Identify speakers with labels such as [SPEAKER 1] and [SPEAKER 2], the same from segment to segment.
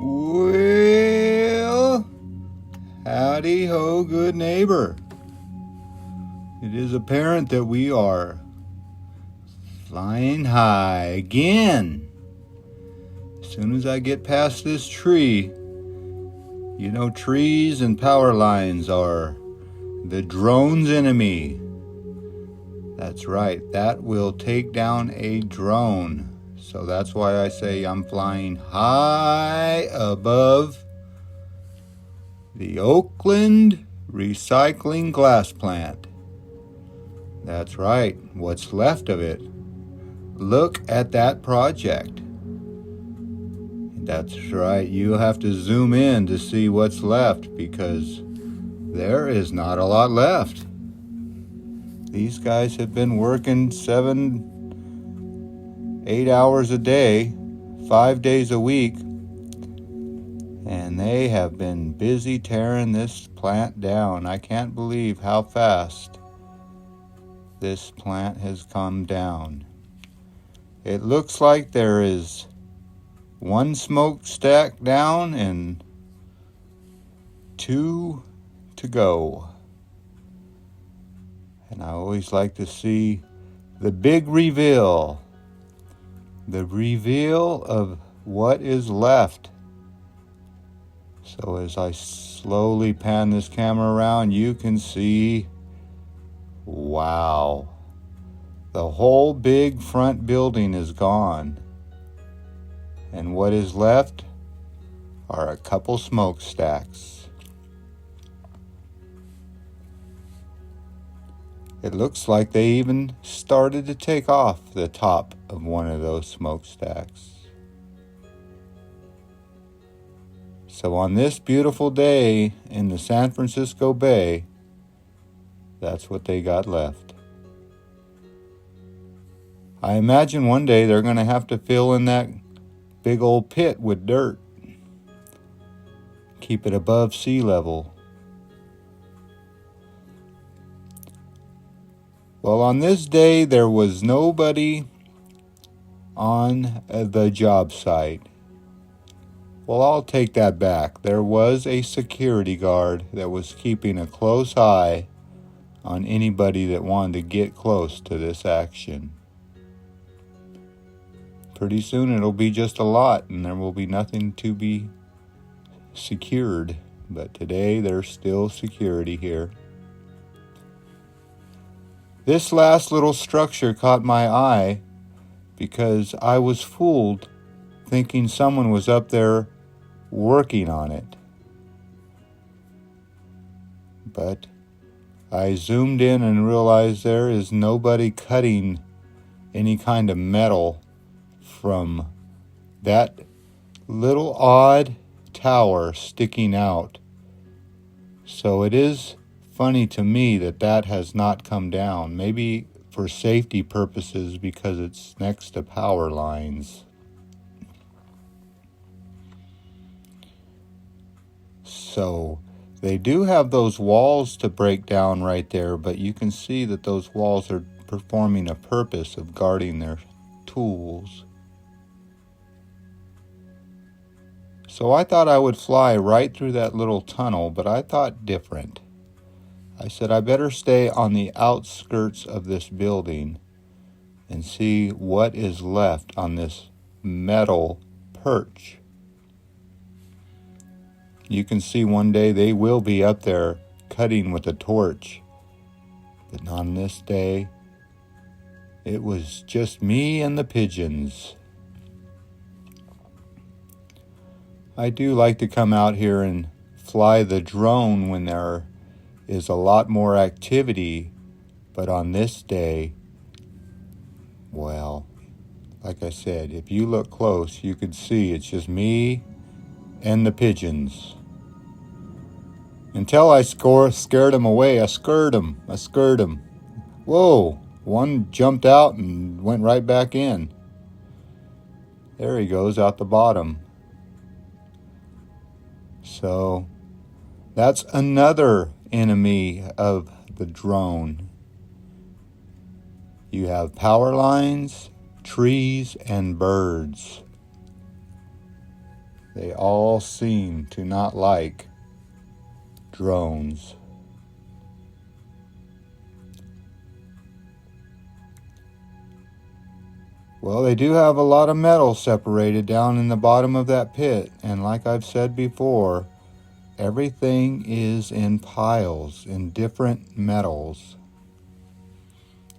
[SPEAKER 1] Well, howdy ho, good neighbor. It is apparent that we are flying high again. As soon as I get past this tree, you know, trees and power lines are the drone's enemy. That's right, that will take down a drone. So that's why I say I'm flying high above the Oakland recycling glass plant. That's right, what's left of it. Look at that project. That's right, you have to zoom in to see what's left because there is not a lot left. These guys have been working 7-8 hours a day, 5 days a week, and they have been busy tearing this plant down. I can't believe how fast this plant has come down. It looks like there is one smokestack down and 2 to go. And I always like to see the big reveal. The reveal of what is left. So as I slowly pan this camera around, you can see, wow, the whole big front building is gone. And what is left are a couple smokestacks. It looks like they even started to take off the top of one of those smokestacks. So on this beautiful day in the San Francisco Bay, that's what they got left. I imagine one day they're going to have to fill in that big old pit with dirt. Keep it above sea level. Well, on this day, there was nobody on the job site. Well, I'll take that back. There was a security guard that was keeping a close eye on anybody that wanted to get close to this action. Pretty soon it'll be just a lot and there will be nothing to be secured. But today there's still security here. This last little structure caught my eye because I was fooled thinking someone was up there working on it. But I zoomed in and realized there is nobody cutting any kind of metal from that little odd tower sticking out. So it is funny to me that that has not come down. Maybe for safety purposes because it's next to power lines. So they do have those walls to break down right there, but you can see that those walls are performing a purpose of guarding their tools. So I thought I would fly right through that little tunnel, but I thought different. I said I better stay on the outskirts of this building and see what is left on this metal perch. You can see one day they will be up there cutting with a torch. But on this day, it was just me and the pigeons. I do like to come out here and fly the drone when there is a lot more activity, but on this day, well, like I said, if you look close, you could see it's just me and the pigeons. Until I scared them away, I scared them. Whoa, one jumped out and went right back in. There he goes out the bottom. So that's another enemy of the drone. You have power lines, trees, and birds. They all seem to not like drones. Well, they do have a lot of metal separated down in the bottom of that pit, and like I've said before, everything is in piles in different metals.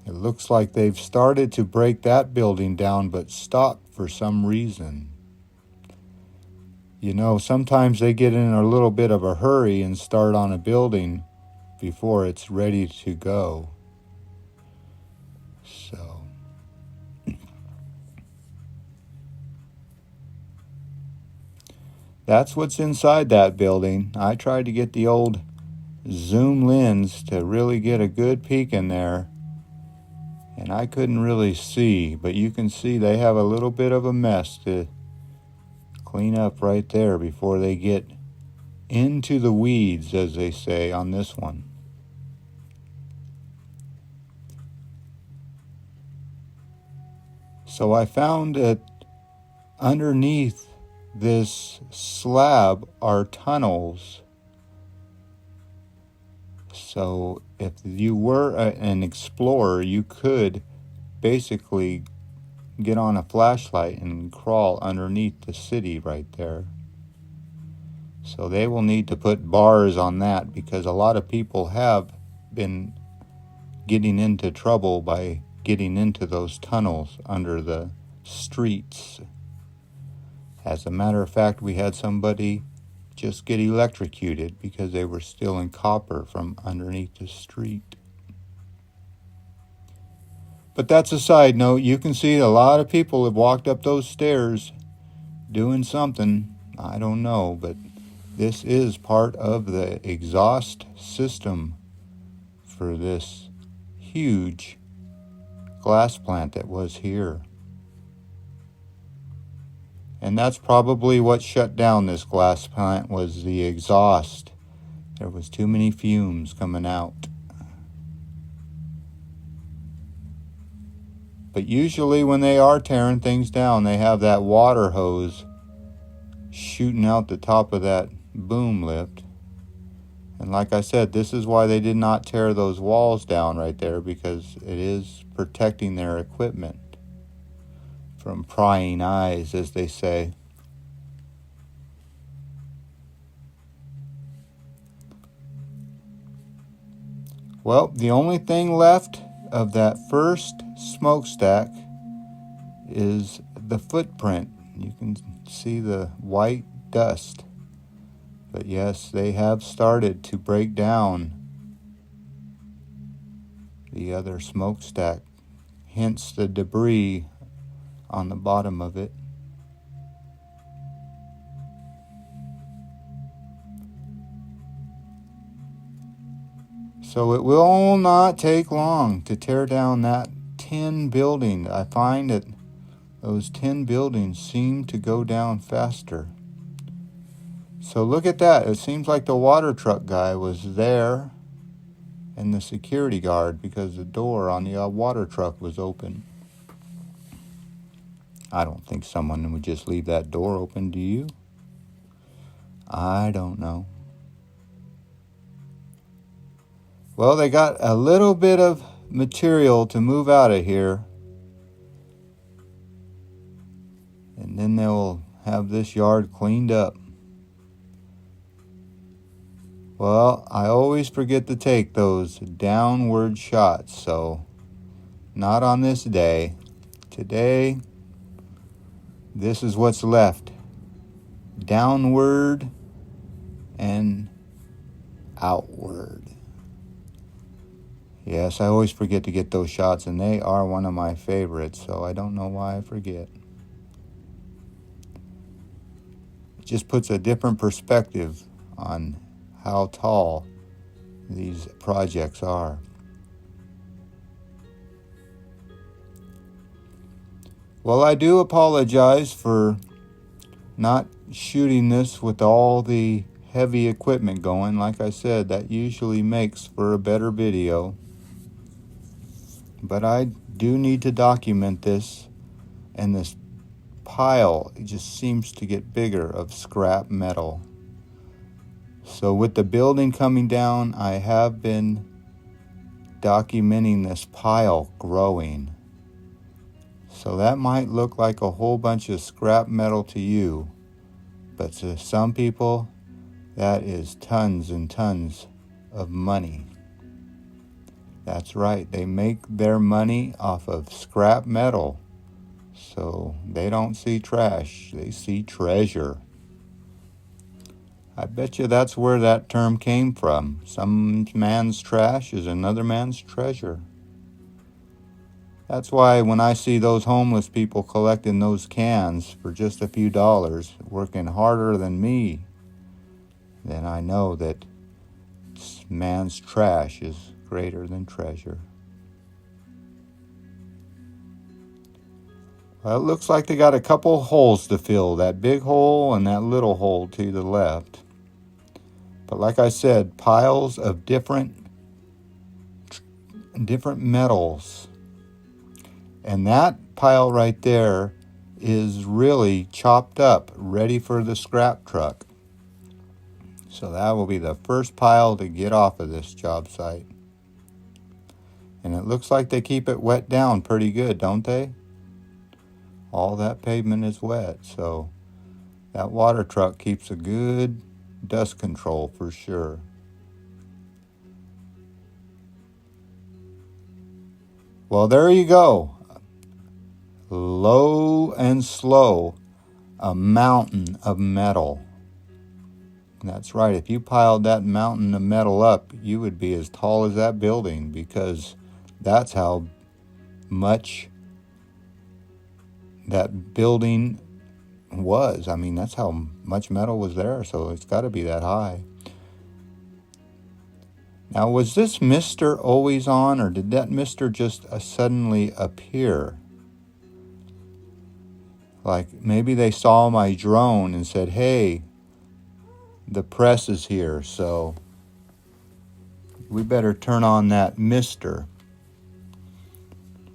[SPEAKER 1] It looks like they've started to break that building down but stopped for some reason. You know, sometimes they get in a little bit of a hurry and start on a building before it's ready to go. So that's what's inside that building. I tried to get the old zoom lens to really get a good peek in there, and I couldn't really see, but you can see they have a little bit of a mess to clean up right there before they get into the weeds, as they say on this one. So I found that underneath this slab are tunnels. So if you were an explorer, you could basically get on a flashlight and crawl underneath the city right there. So they will need to put bars on that, because a lot of people have been getting into trouble by getting into those tunnels under the streets. As a matter of fact, we had somebody just get electrocuted because they were stealing copper from underneath the street. But that's a side note. You can see a lot of people have walked up those stairs doing something. I don't know, but this is part of the exhaust system for this huge glass plant that was here. And that's probably what shut down this glass plant, was the exhaust. There was too many fumes coming out. But usually when they are tearing things down, they have that water hose shooting out the top of that boom lift. And like I said, this is why they did not tear those walls down right there, because it is protecting their equipment from prying eyes, as they say. Well, the only thing left of that first smokestack is the footprint. You can see the white dust. But yes, they have started to break down the other smokestack, hence the debris on the bottom of it. So it will not take long to tear down that tin building. I find that those tin buildings seem to go down faster. So look at that. It seems like the water truck guy was there, and the security guard, because the door on the water truck was open. I don't think someone would just leave that door open, do you? I don't know. Well, they got a little bit of material to move out of here, and then they'll have this yard cleaned up. Well, I always forget to take those downward shots, so not on this day. Today, this is what's left. Downward and outward. Yes, I always forget to get those shots, and they are one of my favorites, so I don't know why I forget. It just puts a different perspective on how tall these projects are. Well, I do apologize for not shooting this with all the heavy equipment going. Like I said, that usually makes for a better video. But I do need to document this, and this pile, it just seems to get bigger, of scrap metal. So with the building coming down, I have been documenting this pile growing. So that might look like a whole bunch of scrap metal to you, but to some people, that is tons and tons of money. That's right, they make their money off of scrap metal. So they don't see trash, they see treasure. I bet you that's where that term came from. Some man's trash is another man's treasure. That's why when I see those homeless people collecting those cans for just a few dollars, working harder than me, then I know that man's trash is greater than treasure. Well, it looks like they got a couple holes to fill, that big hole and that little hole to the left. But like I said, piles of different metals. And that pile right there is really chopped up, ready for the scrap truck. So that will be the first pile to get off of this job site. And it looks like they keep it wet down pretty good, don't they? All that pavement is wet, so that water truck keeps a good dust control for sure. Well, there you go. Low and slow, a mountain of metal. That's right, if you piled that mountain of metal up, you would be as tall as that building, because that's how much that building was. I mean, that's how much metal was there, so it's got to be that high. Now, was this Mr. always on, or did that Mr. just suddenly appear? Like maybe they saw my drone and said, hey, the press is here, so we better turn on that Mr.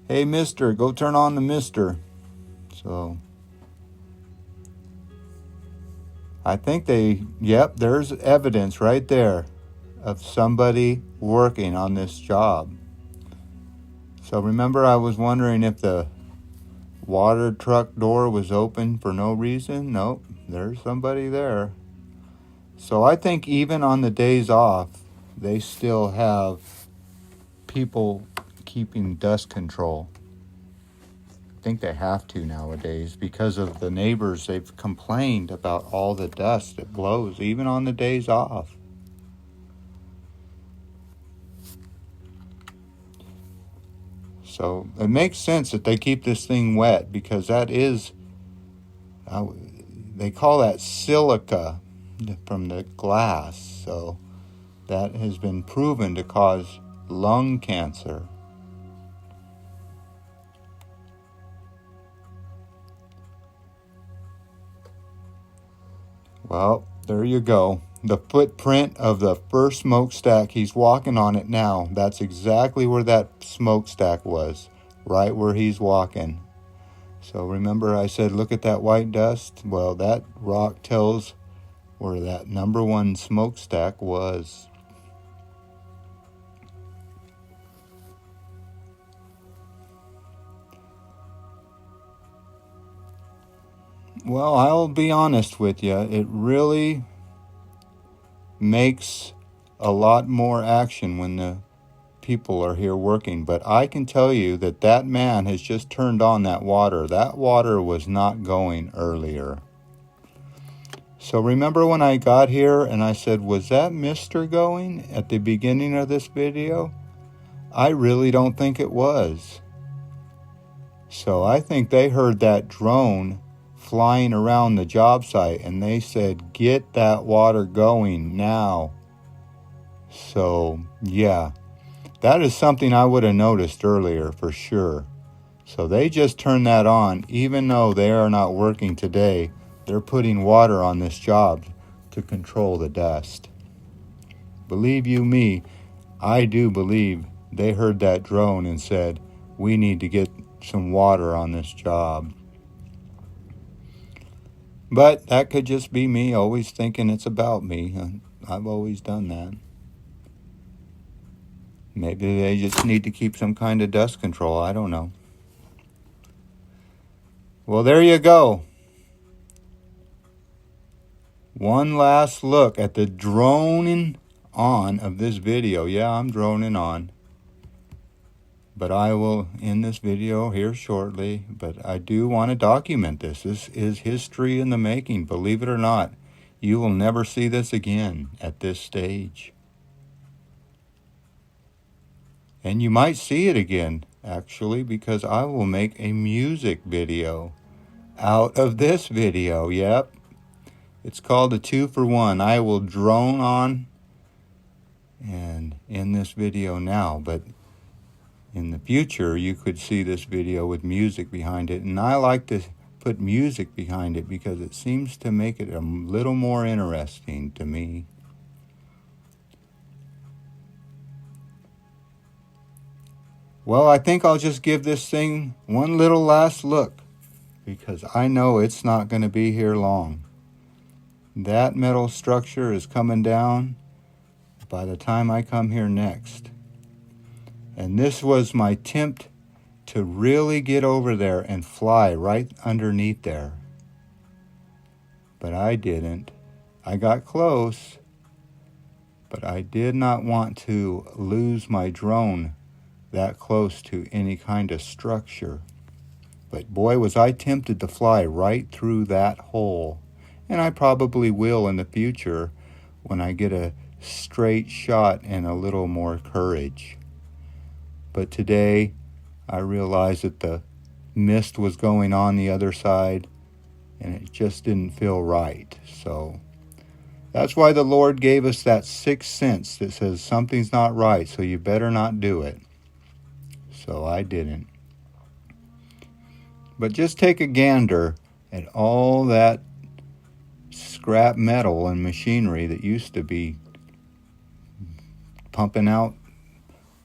[SPEAKER 1] Hey, Mr., go turn on the Mr. So I think there's evidence right there of somebody working on this job. So remember, I was wondering if the water truck door was open for no reason? Nope, there's somebody there. So I think even on the days off, they still have people keeping dust control. I think they have to nowadays because of the neighbors. They've complained about all the dust that blows, even on the days off. So it makes sense that they keep this thing wet, because that is, they call that silica from the glass. So that has been proven to cause lung cancer. Well, there you go. The footprint of the first smokestack. He's walking on it now. That's exactly where that smokestack was, right where he's walking. So remember I said, look at that white dust? Well, that rock tells where that number one smokestack was. Well, I'll be honest with you. It really makes a lot more action when the people are here working. But I can tell you that that man has just turned on that water. That water was not going earlier. So remember when I got here and I said, was that Mr. going at the beginning of this video? I really don't think it was. So I think they heard that drone flying around the job site and they said, get that water going now. So yeah, that is something I would have noticed earlier for sure. So they just turned that on. Even though they are not working today, they're putting water on this job to control the dust. Believe you me, I do believe they heard that drone and said, we need to get some water on this job. But that could just be me always thinking it's about me. I've always done that. Maybe they just need to keep some kind of dust control. I don't know. Well, there you go. One last look at the droning on of this video. Yeah, I'm droning on. But I will end this video here shortly. But I do want to document this. This is history in the making. Believe it or not, you will never see this again at this stage. And you might see it again, actually, because I will make a music video out of this video. Yep. It's called a 2-for-1. I will drone on and end this video now, but in the future you could see this video with music behind it. And I like to put music behind it because it seems to make it a little more interesting to me. Well, I think I'll just give this thing one little last look because I know it's not going to be here long. That metal structure is coming down by the time I come here next. And this was my attempt to really get over there and fly right underneath there. But I didn't. I got close, but I did not want to lose my drone that close to any kind of structure. But boy, was I tempted to fly right through that hole. And I probably will in the future when I get a straight shot and a little more courage. But today, I realized that the mist was going on the other side, and it just didn't feel right. So that's why the Lord gave us that sixth sense that says something's not right, so you better not do it. So I didn't. But just take a gander at all that scrap metal and machinery that used to be pumping out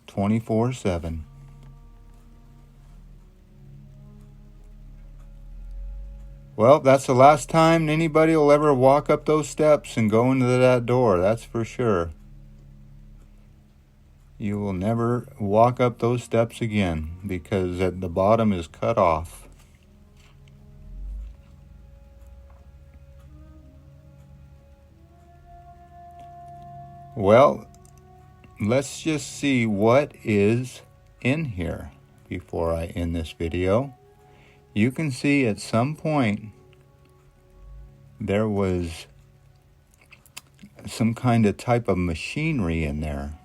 [SPEAKER 1] 24/7. Well, that's the last time anybody will ever walk up those steps and go into that door, that's for sure. You will never walk up those steps again because at the bottom is cut off. Well, let's just see what is in here before I end this video. You can see at some point there was some kind of type of machinery in there.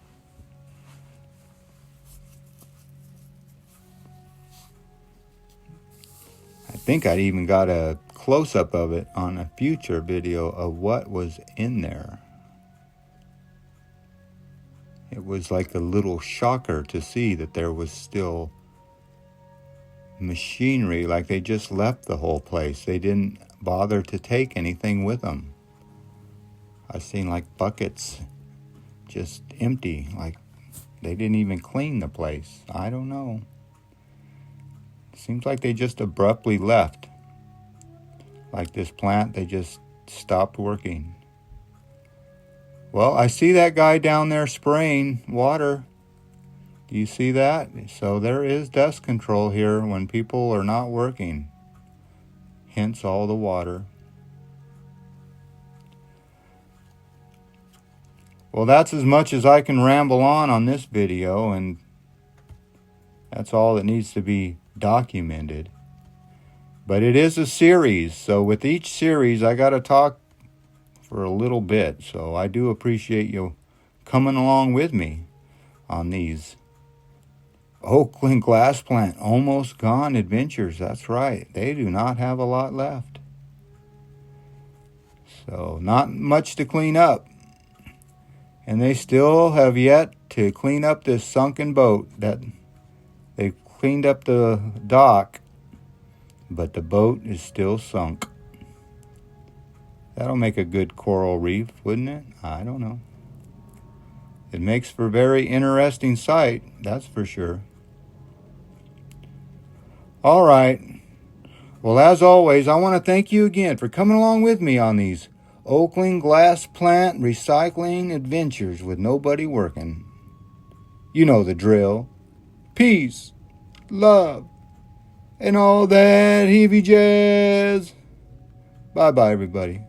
[SPEAKER 1] I think I even got a close-up of it on a future video of what was in there. It was like a little shocker to see that there was still machinery, like they just left the whole place. They didn't bother to take anything with them. I've seen like buckets just empty, like they didn't even clean the place. I don't know. Seems like they just abruptly left. Like this plant, they just stopped working. Well, I see that guy down there spraying water. Do you see that? So there is dust control here when people are not working. Hence all the water. Well, that's as much as I can ramble on this video, and that's all that needs to be documented. But it is a series, so with each series I got to talk for a little bit. So I do appreciate you coming along with me on these Oakland glass plant almost gone adventures. That's right, they do not have a lot left. So not much to clean up. And they still have yet to clean up this sunken boat. That they cleaned up the dock, but the boat is still sunk. That'll make a good coral reef, wouldn't it? I don't know. It makes for a very interesting sight, that's for sure. All right. Well, as always, I want to thank you again for coming along with me on these Oakland glass plant recycling adventures with nobody working. You know the drill. Peace, love, and all that heavy jazz. Bye-bye, everybody.